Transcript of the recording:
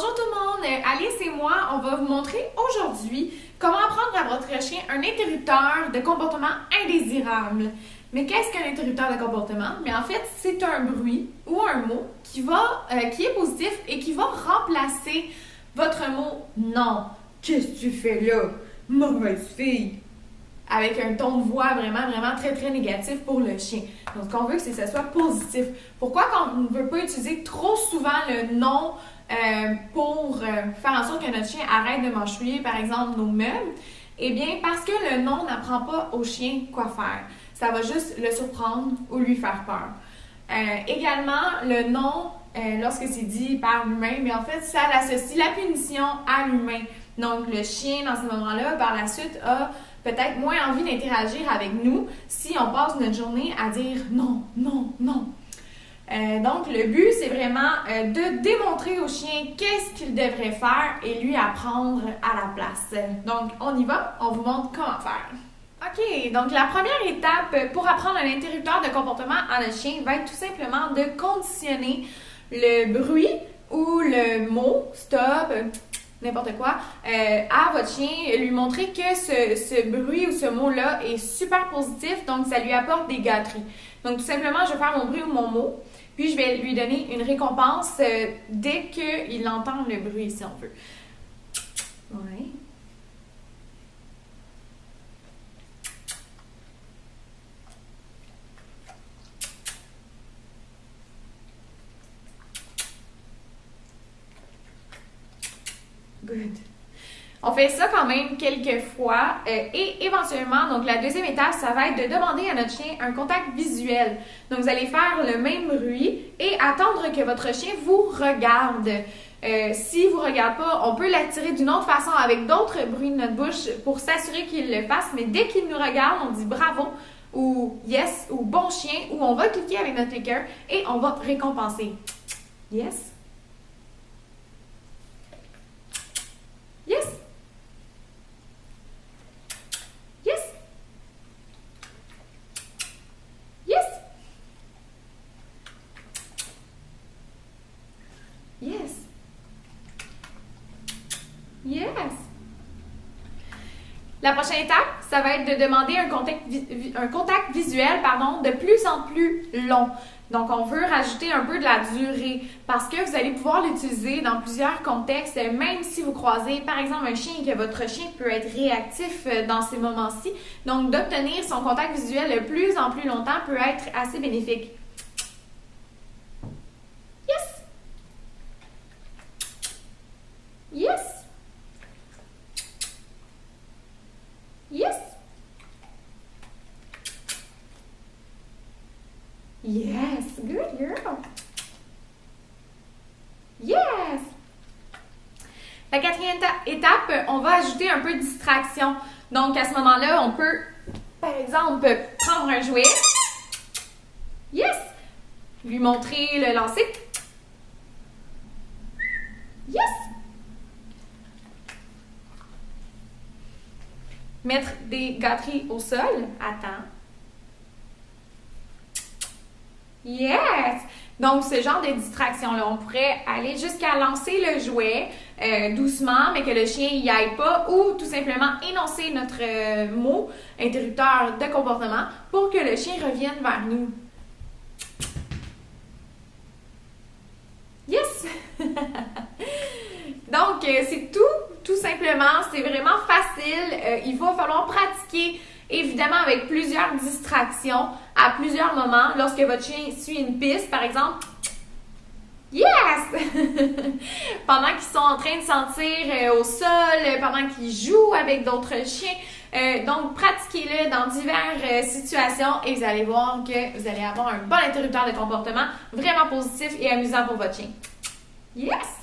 Bonjour tout le monde, Alice et moi, on va vous montrer aujourd'hui comment apprendre à votre chien un interrupteur de comportement indésirable. Mais qu'est-ce qu'un interrupteur de comportement? Mais en fait, c'est un bruit ou un mot qui est positif et qui va remplacer votre mot « non ». Qu'est-ce que tu fais là? Mauvaise fille! Avec un ton de voix vraiment très négatif pour le chien. Donc, ce qu'on veut, c'est que ça soit positif. Pourquoi on ne veut pas utiliser trop souvent le non pour faire en sorte que notre chien arrête de mâchouiller, par exemple, nos meubles? Eh bien, parce que le non n'apprend pas au chien quoi faire. Ça va juste le surprendre ou lui faire peur. Également, le non, lorsque c'est dit par l'humain, mais en fait, ça associe la punition à l'humain. Donc, le chien, dans ce moment-là, par la suite, a peut-être moins envie d'interagir avec nous si on passe notre journée à dire non, non, non. Donc, le but, c'est vraiment de démontrer au chien qu'est-ce qu'il devrait faire et lui apprendre à la place. Donc, on y va, on vous montre comment faire. OK, donc la première étape pour apprendre un interrupteur de comportement à notre chien va être tout simplement de conditionner le bruit ou le mot « stop », n'importe quoi, à votre chien, lui montrer que ce bruit ou ce mot-là est super positif, donc ça lui apporte des gâteries. Donc tout simplement, je vais faire mon bruit ou mon mot, puis je vais lui donner une récompense dès qu'il entend le bruit, si on veut. Ouais. Good. On fait ça quand même quelques fois et éventuellement, donc la deuxième étape, ça va être de demander à notre chien un contact visuel. Donc, vous allez faire le même bruit et attendre que votre chien vous regarde. Si vous ne regarde pas, on peut l'attirer d'une autre façon avec d'autres bruits de notre bouche pour s'assurer qu'il le fasse. Mais dès qu'il nous regarde, on dit bravo ou yes ou bon chien ou on va cliquer avec notre clicker et on va récompenser. Yes. Yes. Yes. Yes. Yes. Yes. La prochaine étape, ça va être de demander un contact visuel de plus en plus long. Donc, on veut rajouter un peu de la durée parce que vous allez pouvoir l'utiliser dans plusieurs contextes, même si vous croisez, par exemple, un chien et que votre chien peut être réactif dans ces moments-ci. Donc, d'obtenir son contact visuel de plus en plus longtemps peut être assez bénéfique. Yes! Yes! Yes! Yes, good girl. Yes. La quatrième étape, on va ajouter un peu de distraction. Donc, à ce moment-là, on peut, par exemple, prendre un jouet. Yes. Lui montrer le lancer. Yes. Mettre des gâteries au sol. Attends. Yes! Donc, ce genre de distraction-là, on pourrait aller jusqu'à lancer le jouet doucement, mais que le chien n'y aille pas, ou tout simplement énoncer notre mot interrupteur de comportement pour que le chien revienne vers nous. Yes! Donc, c'est tout simplement. C'est vraiment facile. Il va falloir pratiquer, évidemment, avec plusieurs distractions à plusieurs moments. Lorsque votre chien suit une piste, par exemple, yes! Pendant qu'ils sont en train de sentir au sol, pendant qu'ils jouent avec d'autres chiens. Donc, pratiquez-le dans diverses situations et vous allez voir que vous allez avoir un bon interrupteur de comportement vraiment positif et amusant pour votre chien. Yes!